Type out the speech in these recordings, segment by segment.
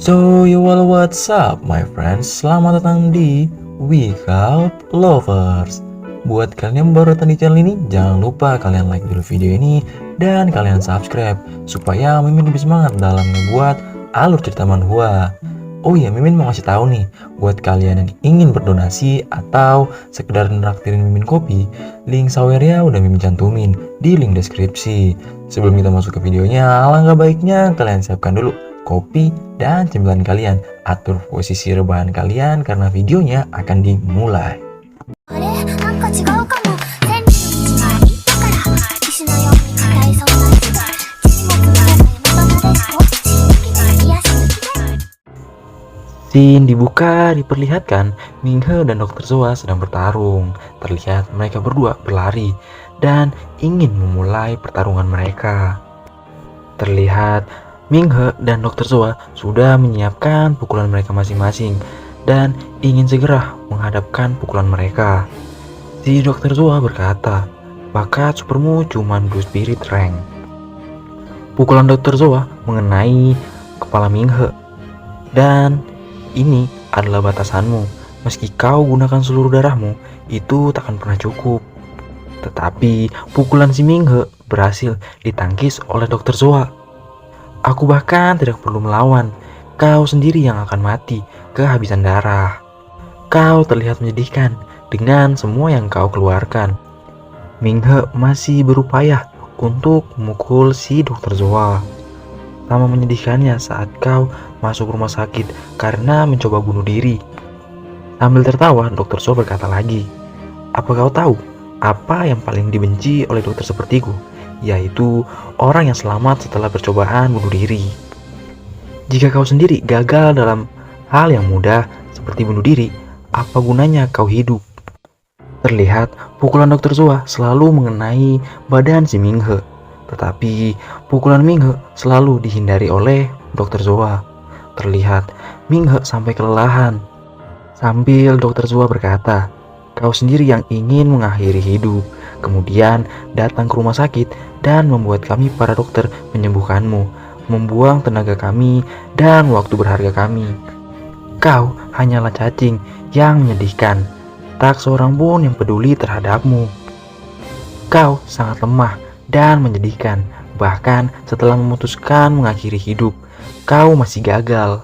So yo what's up my friends, selamat datang di We Help Lovers. Buat kalian yang baru datang di channel ini, jangan lupa kalian like dulu video ini dan kalian subscribe supaya Mimin lebih semangat dalam membuat alur cerita manhwa. Oh iya, Mimin mau kasih tahu nih, buat kalian yang ingin berdonasi atau sekedar naktirin Mimin kopi, link sawernya udah Mimin cantumin di link deskripsi. Sebelum kita masuk ke videonya, alangkah baiknya kalian siapkan dulu kopi dan cemilan kalian. Atur posisi rebahan kalian karena videonya akan dimulai. Scene dibuka diperlihatkan Minghe dan Dr. Zoa sedang bertarung. Terlihat mereka berdua berlari dan ingin memulai pertarungan mereka. Terlihat Minghe dan Dr. Zoa sudah menyiapkan pukulan mereka masing-masing dan ingin segera menghadapkan pukulan mereka. Si Dr. Zoa berkata, bakat supermu cuma Blue Spirit Rank. Pukulan Dr. Zoa mengenai kepala Minghe dan ini adalah batasanmu. Meski kau gunakan seluruh darahmu, itu takkan pernah cukup. Tetapi pukulan si Minghe berhasil ditangkis oleh Dr. Zoa. Aku bahkan tidak perlu melawan. Kau sendiri yang akan mati kehabisan darah. Kau terlihat menyedihkan dengan semua yang kau keluarkan. Minghe masih berupaya untuk memukul si Dr. Zoa. Sama menyedihkannya saat kau masuk rumah sakit karena mencoba bunuh diri. Sambil tertawa, Dr. Zoa berkata lagi, apa kau tahu apa yang paling dibenci oleh dokter sepertiku? Yaitu orang yang selamat setelah percobaan bunuh diri. Jika kau sendiri gagal dalam hal yang mudah seperti bunuh diri, apa gunanya kau hidup? Terlihat pukulan Dr. Zoa selalu mengenai badan si Minghe. Tetapi pukulan Minghe selalu dihindari oleh Dr. Zoa. Terlihat Minghe sampai kelelahan. Sambil Dr. Zoa berkata, kau sendiri yang ingin mengakhiri hidup, kemudian datang ke rumah sakit dan membuat kami para dokter menyembuhkanmu, membuang tenaga kami dan waktu berharga kami. Kau hanyalah cacing yang menyedihkan, tak seorang pun yang peduli terhadapmu. Kau sangat lemah dan menyedihkan, bahkan setelah memutuskan mengakhiri hidup, kau masih gagal.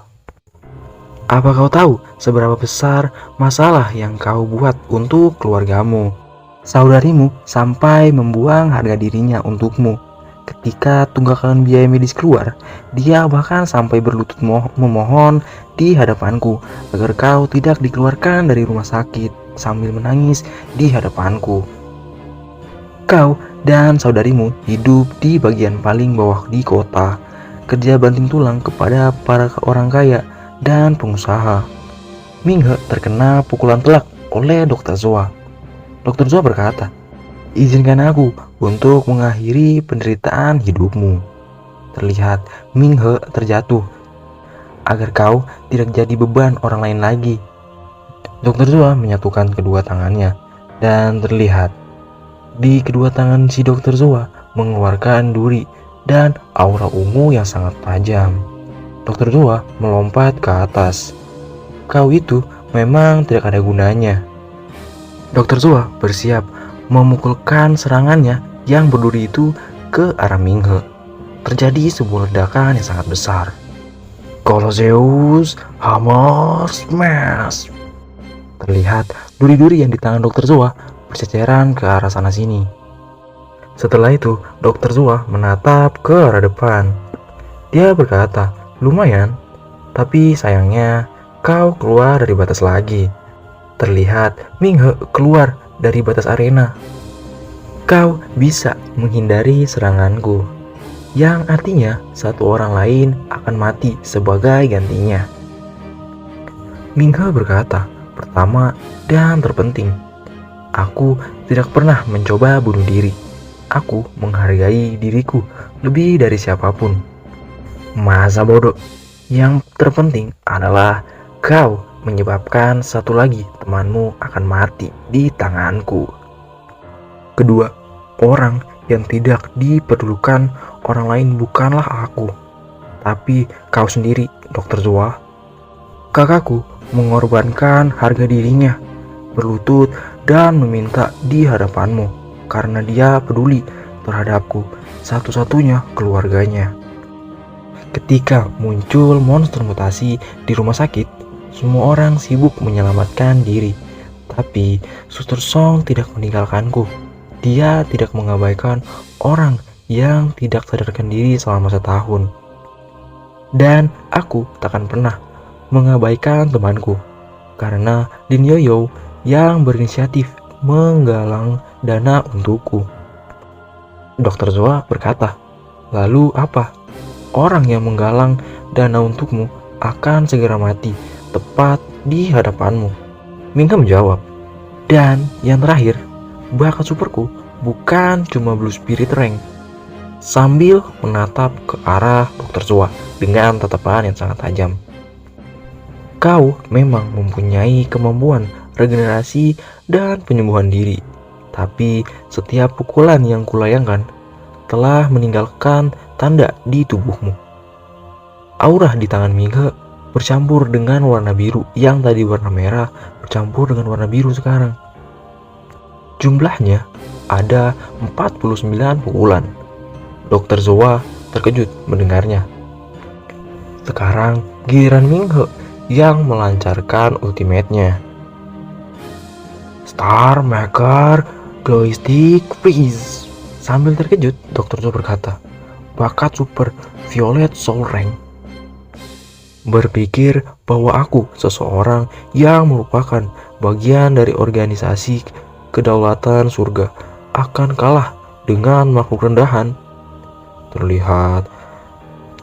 Apa kau tahu seberapa besar masalah yang kau buat untuk keluargamu? Saudarimu sampai membuang harga dirinya untukmu. Ketika tunggakan biaya medis keluar, dia bahkan sampai berlutut memohon di hadapanku agar kau tidak dikeluarkan dari rumah sakit, sambil menangis di hadapanku. Kau dan saudarimu hidup di bagian paling bawah di kota, kerja banting tulang kepada para orang kaya dan pengusaha. Minghe terkena pukulan telak oleh Dr. Zoa. Dr. Zoa berkata, izinkan aku untuk mengakhiri penderitaan hidupmu. Terlihat Minghe terjatuh agar kau tidak jadi beban orang lain lagi. Dr. Zoa menyatukan kedua tangannya dan terlihat di kedua tangan si Dr. Zoa mengeluarkan duri dan aura ungu yang sangat tajam. Dr. Zoa melompat ke atas. Kau itu memang tidak ada gunanya. Dr. Zoa bersiap memukulkan serangannya yang berduri itu ke arah Minghe. Terjadi sebuah ledakan yang sangat besar. Colosseus Hammer Smash. Terlihat duri-duri yang di tangan Dr. Zoa berceceran ke arah sana sini. Setelah itu, Dr. Zoa menatap ke arah depan. Dia berkata, lumayan, tapi sayangnya kau keluar dari batas lagi. Terlihat Minghe keluar dari batas arena. Kau bisa menghindari seranganku, yang artinya satu orang lain akan mati sebagai gantinya. Minghe berkata, pertama dan terpenting, aku tidak pernah mencoba bunuh diri. Aku menghargai diriku lebih dari siapapun. Masa bodoh. Yang terpenting adalah kau menyebabkan satu lagi temanmu akan mati di tanganku. Kedua, orang yang tidak diperlukan orang lain bukanlah aku. Tapi kau sendiri, Dokter Zoa. Kakakku mengorbankan harga dirinya, berlutut dan meminta di hadapanmu karena dia peduli terhadapku, satu-satunya keluarganya. Ketika muncul monster mutasi di rumah sakit, semua orang sibuk menyelamatkan diri. Tapi Suster Song tidak meninggalkanku. Dia tidak mengabaikan orang yang tidak sadarkan diri selama setahun. Dan aku takkan pernah mengabaikan temanku, karena Lin Yoyo yang berinisiatif menggalang dana untukku. Dokter Zoa berkata, lalu apa? Orang yang menggalang dana untukmu akan segera mati tepat di hadapanmu. Minghe menjawab, dan yang terakhir, bakat superku bukan cuma Blue Spirit Rank. Sambil menatap ke arah Dokter Zoa dengan tatapan yang sangat tajam. Kau memang mempunyai kemampuan regenerasi dan penyembuhan diri, tapi setiap pukulan yang kulayangkan telah meninggalkan tanda di tubuhmu. Aura di tangan Minghe bercampur dengan warna biru yang tadi warna merah bercampur dengan warna biru sekarang. Jumlahnya ada 49 pukulan. Dokter Zoa terkejut mendengarnya. Sekarang giliran Minghe yang melancarkan ultimate-nya. Star Maker Glow Stick Freeze. Sambil terkejut, Dokter Zoa berkata, bakat super Violet Soul Rank. Berpikir bahwa aku seseorang yang merupakan bagian dari organisasi kedaulatan surga akan kalah dengan makhluk rendahan. Terlihat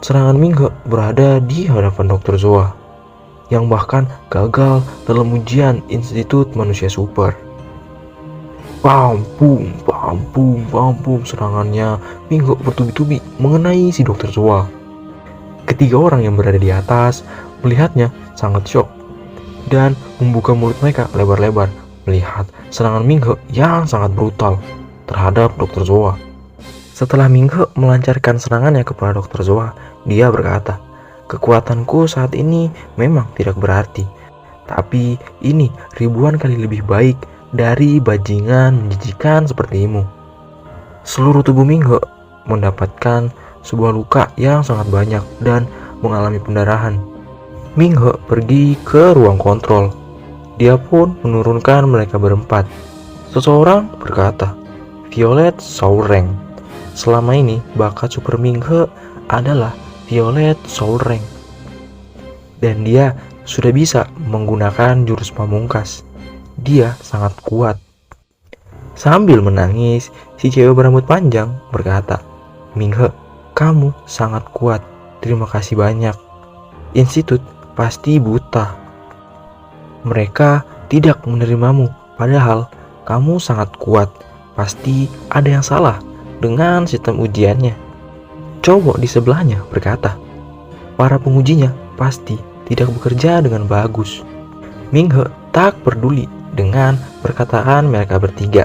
serangan Minghe berada di hadapan Dokter Zoa yang bahkan gagal dalam ujian Institut Manusia Super. Bam bum bam bum bam bum, serangannya Minghe bertubi-tubi mengenai si Dokter Zoa. Ketiga orang yang berada di atas melihatnya sangat syok dan membuka mulut mereka lebar-lebar melihat serangan Minghe yang sangat brutal terhadap Dokter Zoa. Setelah Minghe melancarkan serangannya kepada Dokter Zoa, dia berkata, kekuatanku saat ini memang tidak berarti, tapi ini ribuan kali lebih baik dari bajingan menjijikan sepertimu. Seluruh tubuh Minghe mendapatkan sebuah luka yang sangat banyak dan mengalami pendarahan. Minghe pergi ke ruang kontrol. Dia pun menurunkan mereka berempat. Seseorang berkata, Violet Soul Rank. Selama ini bakat super Minghe adalah Violet Soul Rank. Dan dia sudah bisa menggunakan jurus pamungkas. Dia sangat kuat. Sambil menangis, si cewek berambut panjang berkata, Minghe, kamu sangat kuat. Terima kasih banyak. Institut pasti buta. Mereka tidak menerimamu, padahal kamu sangat kuat. Pasti ada yang salah dengan sistem ujiannya. Cowok di sebelahnya berkata, para pengujinya pasti tidak bekerja dengan bagus. Minghe tak peduli dengan perkataan mereka bertiga.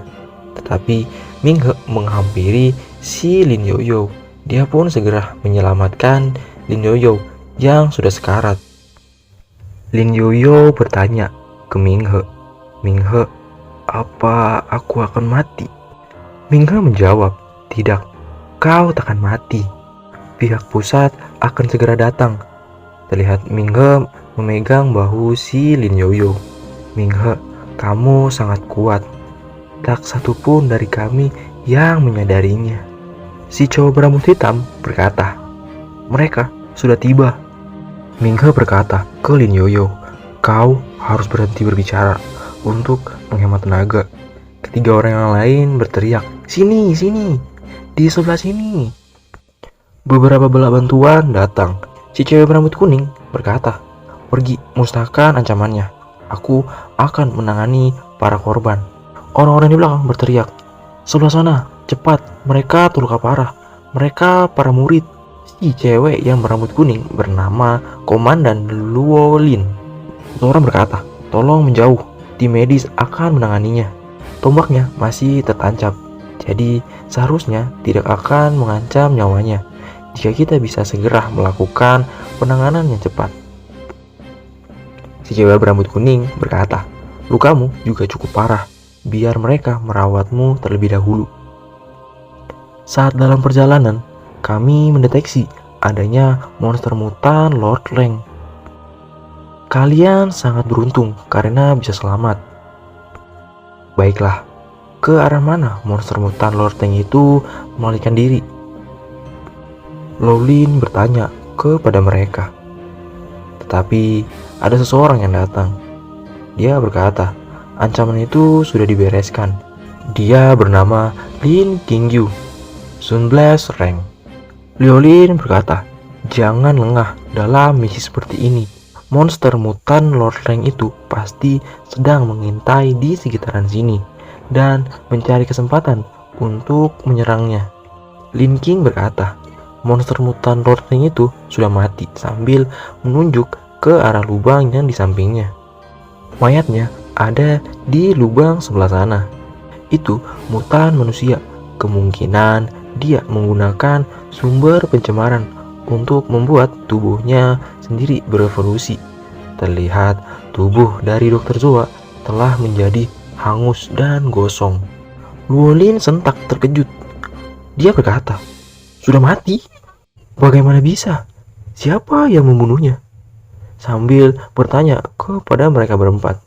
Tetapi Minghe menghampiri si Lin Yoyo. Dia pun segera menyelamatkan Lin Yoyo yang sudah sekarat. Lin Yoyo bertanya ke Minghe, Minghe, apa aku akan mati? Minghe menjawab, tidak, kau takkan mati. Pihak pusat akan segera datang. Terlihat Minghe memegang bahu si Lin Yoyo. Minghe, kamu sangat kuat. Tak satu pun dari kami yang menyadarinya. Si cowok berambut hitam berkata, mereka sudah tiba. Minghe berkata ke Lin Yoyo, kau harus berhenti berbicara untuk menghemat tenaga. Ketiga orang yang lain berteriak, sini, sini, di sebelah sini. Beberapa bala bantuan datang. Si cewek berambut kuning berkata, pergi, musnahkan ancamannya. Aku akan menangani para korban. Orang-orang di belakang berteriak, sebelah sana, cepat, mereka terluka parah. Mereka para murid. Si cewek yang berambut kuning bernama Komandan Luo Lin. Seorang berkata, tolong menjauh, tim medis akan menanganinya. Tombaknya masih tertancap, jadi seharusnya tidak akan mengancam nyawanya. jika kita bisa segera melakukan penanganan yang cepat. Si cewek berambut kuning berkata, lukamu juga cukup parah, biar mereka merawatmu terlebih dahulu. Saat dalam perjalanan, kami mendeteksi adanya monster mutan Lord Lang. Kalian sangat beruntung karena bisa selamat. Baiklah, ke arah mana monster mutan Lord Lang itu melarikan diri? Lowlin bertanya kepada mereka. Tetapi ada seseorang yang datang. Dia berkata, ancaman itu sudah dibereskan. Dia bernama Lin Qingyu, Sunblast Rank. Liolin berkata, jangan lengah dalam misi seperti ini. Monster mutan Lord Lang itu pasti sedang mengintai di sekitaran sini dan mencari kesempatan untuk menyerangnya. Lin King berkata, monster mutan Lord Lang itu sudah mati sambil menunjuk ke arah lubang yang di sampingnya. Mayatnya ada di lubang sebelah sana. Itu mutan manusia. Kemungkinan dia menggunakan sumber pencemaran untuk membuat tubuhnya sendiri berevolusi. Terlihat tubuh dari Dr. Zoa telah menjadi hangus dan gosong. Luolin sentak terkejut. Dia berkata, sudah mati? Bagaimana bisa? Siapa yang membunuhnya? Sambil bertanya kepada mereka berempat.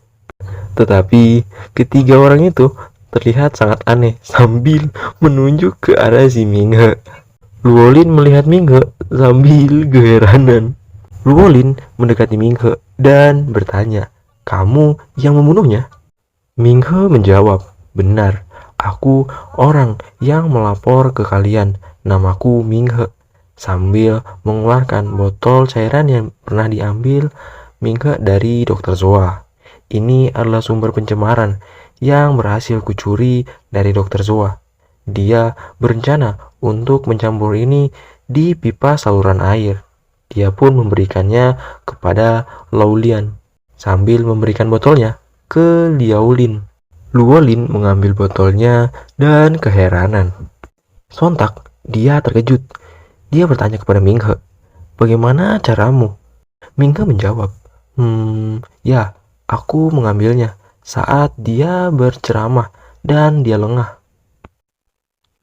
Tetapi ketiga orang itu terlihat sangat aneh sambil menunjuk ke arah si Minghe. Luolin melihat Minghe sambil keheranan. Luolin mendekati Minghe dan bertanya, kamu yang membunuhnya? Minghe menjawab, benar, aku orang yang melapor ke kalian, namaku Minghe. Sambil mengeluarkan botol cairan yang pernah diambil Minghe dari Dr. Zoa. Ini adalah sumber pencemaran yang berhasil kucuri dari Dr. Zoa. Dia berencana untuk mencampur ini di pipa saluran air. Dia pun memberikannya kepada Laulian sambil memberikan botolnya ke Liaolin. Luolin mengambil botolnya dan keheranan. Sontak dia terkejut. Dia bertanya kepada Minghe, bagaimana caramu? Minghe menjawab, ya, aku mengambilnya saat dia berceramah dan dia lengah.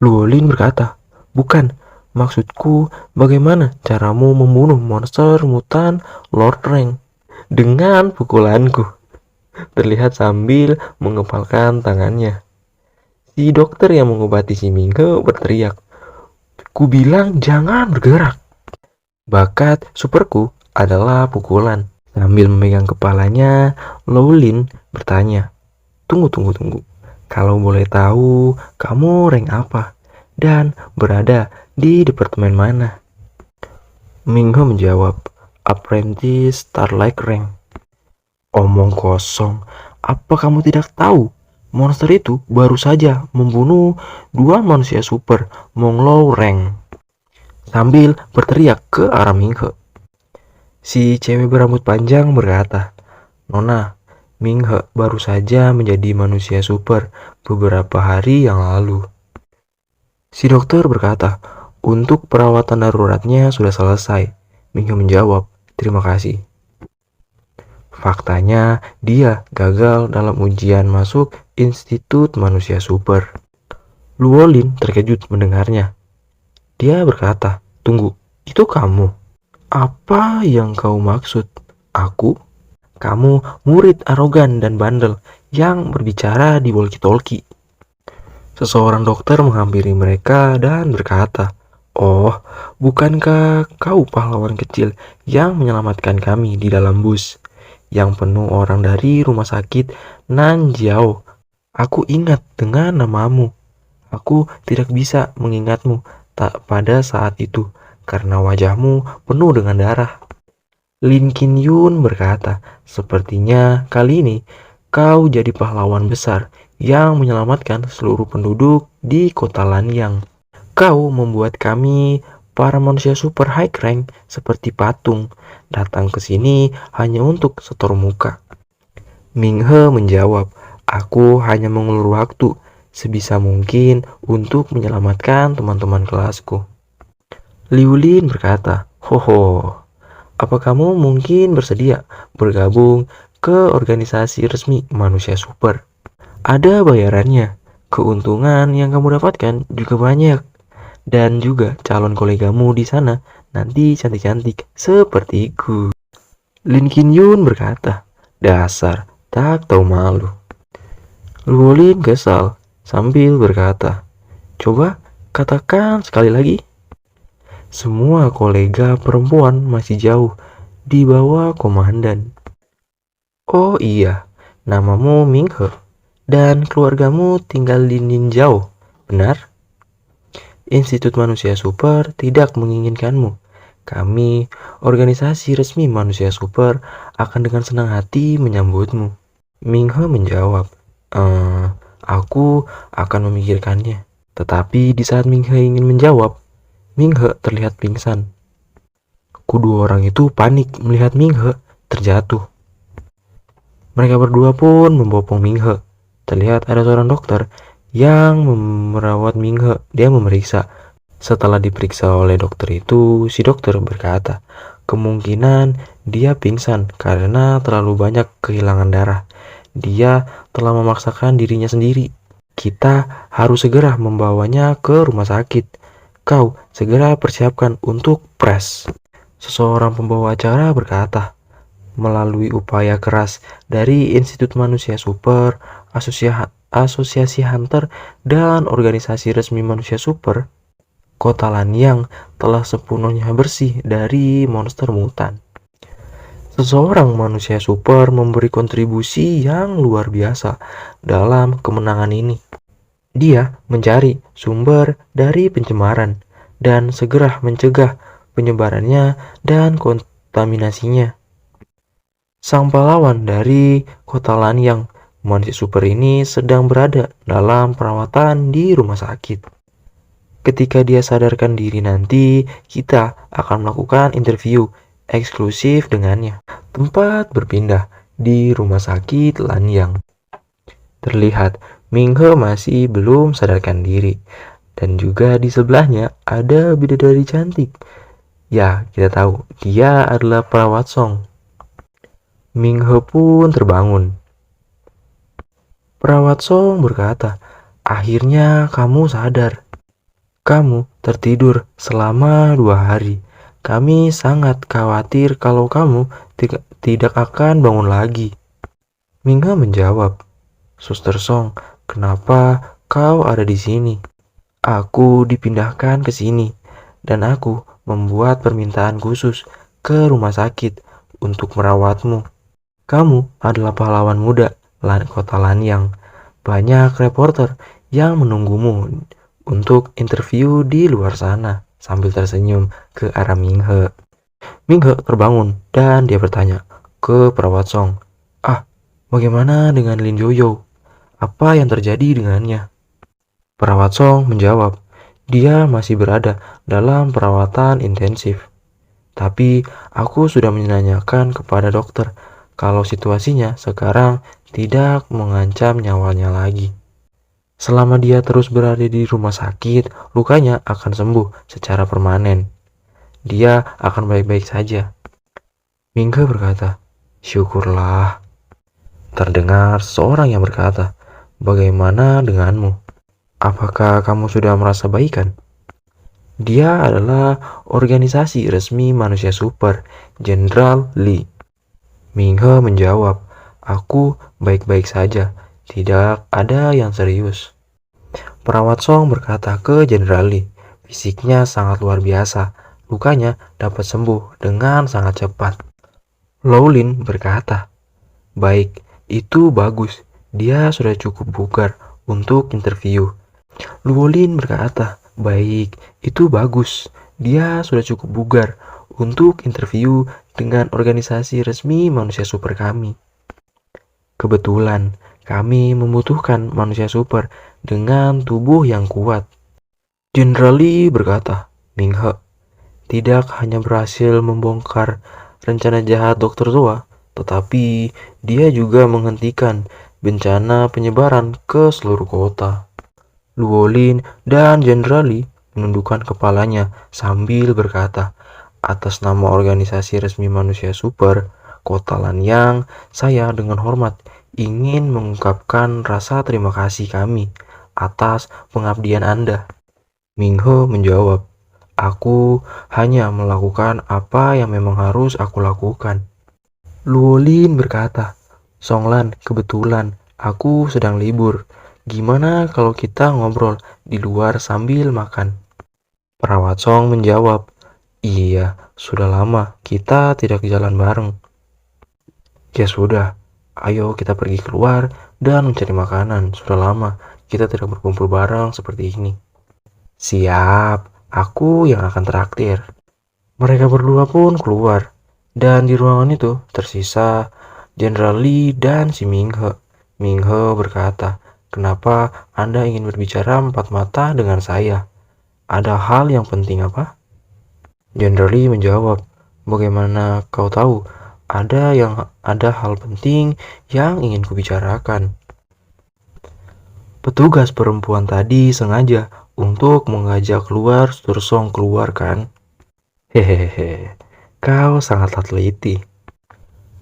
Luolin berkata, bukan, maksudku bagaimana caramu membunuh monster mutan Lord Lang? Dengan pukulanku. Terlihat sambil mengepalkan tangannya. Si dokter yang mengobati si Minghe berteriak, ku bilang jangan bergerak. Bakat superku adalah pukulan. Sambil memegang kepalanya, Lowlin bertanya, tunggu. Kalau boleh tahu, kamu rank apa? Dan berada di departemen mana? Minghe menjawab, Apprentice Starlight Rank. Omong kosong, apa kamu tidak tahu? Monster itu baru saja membunuh 2 manusia super Monglow Rank. Sambil berteriak ke arah Minghe. Si cewek berambut panjang berkata, Nona, Minghe baru saja menjadi manusia super beberapa hari yang lalu. Si dokter berkata, untuk perawatan daruratnya sudah selesai. Minghe menjawab, terima kasih. Faktanya, dia gagal dalam ujian masuk Institut Manusia Super. Luolin terkejut mendengarnya. Dia berkata, tunggu, itu kamu? Apa yang kau maksud? Aku? Kamu murid arogan dan bandel yang berbicara di walkie-talkie. Seseorang dokter menghampiri mereka dan berkata, oh, bukankah kau pahlawan kecil yang menyelamatkan kami di dalam bus yang penuh orang dari rumah sakit Nanjiao? Aku ingat dengan namamu. Aku tidak bisa mengingatmu pada saat itu karena wajahmu penuh dengan darah. Lin Qinyun berkata, sepertinya kali ini kau jadi pahlawan besar yang menyelamatkan seluruh penduduk di kota Lanyang. Kau membuat kami, para manusia super high rank seperti patung, datang ke sini hanya untuk setor muka. Minghe menjawab, aku hanya mengulur waktu sebisa mungkin untuk menyelamatkan teman-teman kelasku. Liulin berkata, "Hoho, apa kamu mungkin bersedia bergabung ke organisasi resmi manusia super? Ada bayarannya, keuntungan yang kamu dapatkan juga banyak, dan juga calon kolegamu di sana nanti cantik-cantik sepertiku." Lin Qinyun berkata, "Dasar tak tahu malu." Luolin kesal sambil berkata, "Coba katakan sekali lagi." Semua kolega perempuan masih jauh di bawah komandan. "Oh iya, namamu Minghe dan keluargamu tinggal di Ninjao, benar? Institut Manusia Super tidak menginginkanmu. Kami, organisasi resmi Manusia Super, akan dengan senang hati menyambutmu." Minghe menjawab, Aku akan memikirkannya." Tetapi di saat Minghe ingin menjawab, Minghe terlihat pingsan. Kedua orang itu panik melihat Minghe terjatuh. Mereka berdua pun membopong Minghe. Terlihat ada seorang dokter yang merawat Minghe. Dia memeriksa. Setelah diperiksa oleh dokter itu, si dokter berkata, kemungkinan dia pingsan karena terlalu banyak kehilangan darah. Dia telah memaksakan dirinya sendiri. Kita harus segera membawanya ke rumah sakit. Kau segera persiapkan untuk pres. Seseorang pembawa acara berkata, melalui upaya keras dari Institut Manusia Super, Asosiasi Hunter, dan organisasi resmi Manusia Super, Kota Lanyang telah sepenuhnya bersih dari monster mutan. Seseorang manusia super memberi kontribusi yang luar biasa dalam kemenangan ini. Dia mencari sumber dari pencemaran dan segera mencegah penyebarannya dan kontaminasinya. Sang pahlawan dari Kota Lanyang, manusia super ini sedang berada dalam perawatan di rumah sakit. Ketika dia sadarkan diri nanti, kita akan melakukan interview eksklusif dengannya. Tempat berpindah di rumah sakit Lanyang. Terlihat Minghe masih belum sadarkan diri. Dan juga di sebelahnya ada bidadari cantik. Ya, kita tahu dia adalah perawat Song. Minghe pun terbangun. Perawat Song berkata, "Akhirnya kamu sadar. Kamu tertidur selama 2 hari. Kami sangat khawatir kalau kamu tidak akan bangun lagi." Minghe menjawab, "Suster Song, kenapa kau ada di sini? Aku dipindahkan ke sini, dan aku membuat permintaan khusus ke rumah sakit untuk merawatmu. Kamu adalah pahlawan muda Kota Lanyang. Banyak reporter yang menunggumu untuk interview di luar sana." Sambil tersenyum ke arah Minghe. Minghe terbangun dan dia bertanya ke perawat Song, bagaimana dengan Lin Joyo? Apa yang terjadi dengannya?" Perawat Song menjawab, "Dia masih berada dalam perawatan intensif. Tapi aku sudah menanyakan kepada dokter kalau situasinya sekarang tidak mengancam nyawanya lagi. Selama dia terus berada di rumah sakit, lukanya akan sembuh secara permanen. Dia akan baik-baik saja." Minghe berkata, "Syukurlah." Terdengar seorang yang berkata, "Bagaimana denganmu? Apakah kamu sudah merasa baikan?" Dia adalah organisasi resmi manusia super, Jenderal Li. Minghe menjawab, "Aku baik-baik saja. Tidak ada yang serius." Perawat Song berkata ke Jenderal Li, "Fisiknya sangat luar biasa. Lukanya dapat sembuh dengan sangat cepat." Lin berkata, "Baik, itu bagus. Dia sudah cukup bugar untuk interview." Luolin berkata, "Baik, itu bagus. Dia sudah cukup bugar untuk interview dengan organisasi resmi manusia super kami. Kebetulan, kami membutuhkan manusia super dengan tubuh yang kuat." Jenderal Li berkata, "Minghe tidak hanya berhasil membongkar rencana jahat Dr. Zoa, tetapi dia juga menghentikan bencana penyebaran ke seluruh kota." Luolin dan Jenderal Li menundukkan kepalanya sambil berkata, "Atas nama organisasi resmi manusia super, Kota Lanyang, saya dengan hormat ingin mengungkapkan rasa terima kasih kami atas pengabdian Anda." Mingho menjawab, "Aku hanya melakukan apa yang memang harus aku lakukan." Luolin berkata, "Songlan, kebetulan aku sedang libur. Gimana kalau kita ngobrol di luar sambil makan?" Perawat Song menjawab, "Iya, sudah lama kita tidak jalan bareng." "Ya sudah, ayo kita pergi keluar dan mencari makanan. Sudah lama kita tidak berkumpul bareng seperti ini." "Siap, aku yang akan traktir." Mereka berdua pun keluar, dan di ruangan itu tersisa Jenderal Lee dan si Minghe. Minghe berkata, "Kenapa Anda ingin berbicara empat mata dengan saya? Ada hal yang penting apa?" Jenderal Lee menjawab, "Bagaimana kau tahu? Ada hal penting yang ingin kubicarakan." "Petugas perempuan tadi sengaja untuk mengajak keluar Sursong keluar kan?" "Hehehe, kau sangatlah teliti.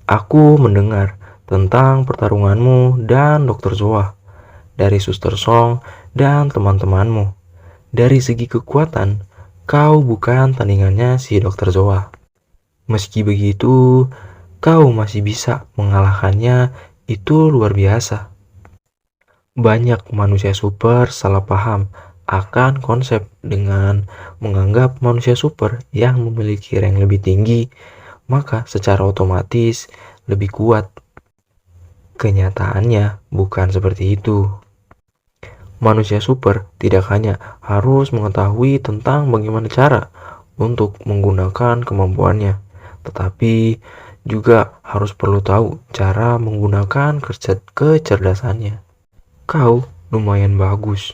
Aku mendengar tentang pertarunganmu dan Dr. Zoa dari Suster Song dan teman-temanmu. Dari segi kekuatan, kau bukan tandingannya si Dr. Zoa. Meski begitu, kau masih bisa mengalahkannya, itu luar biasa." Banyak manusia super salah paham akan konsep dengan menganggap manusia super yang memiliki rank lebih tinggi, maka secara otomatis lebih kuat. Kenyataannya bukan seperti itu. Manusia super tidak hanya harus mengetahui tentang bagaimana cara untuk menggunakan kemampuannya, tetapi juga harus perlu tahu cara menggunakan kecerdasannya. "Kau lumayan bagus."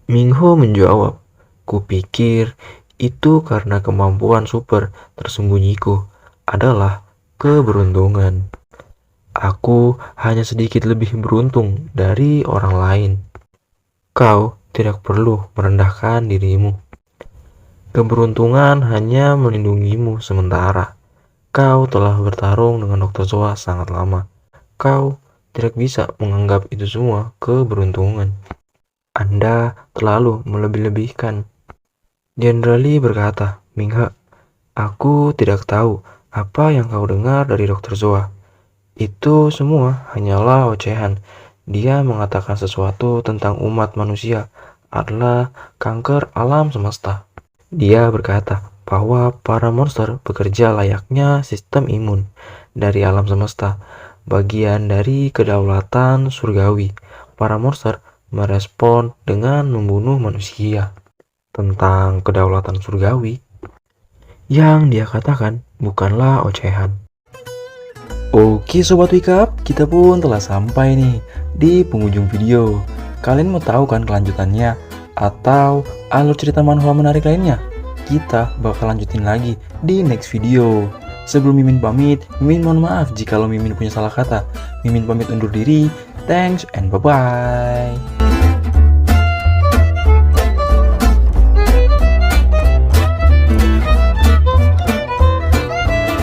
Mingho menjawab, "Kupikir itu karena kemampuan super tersembunyiku adalah keberuntungan. Aku hanya sedikit lebih beruntung dari orang lain. Kau tidak perlu merendahkan dirimu. Keberuntungan hanya melindungimu sementara. Kau telah bertarung dengan Dr. Zoa sangat lama. Kau tidak bisa menganggap itu semua keberuntungan. Anda terlalu melebih-lebihkan." Jenderal Lee berkata, "Minghe, aku tidak tahu apa yang kau dengar dari Dr. Zoa. Itu semua hanyalah ocehan. Dia mengatakan sesuatu tentang umat manusia adalah kanker alam semesta. Dia berkata bahwa para monster bekerja layaknya sistem imun dari alam semesta, bagian dari kedaulatan surgawi. Para monster merespon dengan membunuh manusia." Tentang kedaulatan surgawi, yang dia katakan bukanlah ocehan. Oke Sobat Wake Up, kita pun telah sampai nih di penghujung video. Kalian mau tahu kan kelanjutannya? Atau alur cerita manhwa menarik lainnya? Kita bakal lanjutin lagi di next video. Sebelum Mimin pamit, Mimin mohon maaf jika Mimin punya salah kata. Mimin pamit undur diri. Thanks and bye-bye.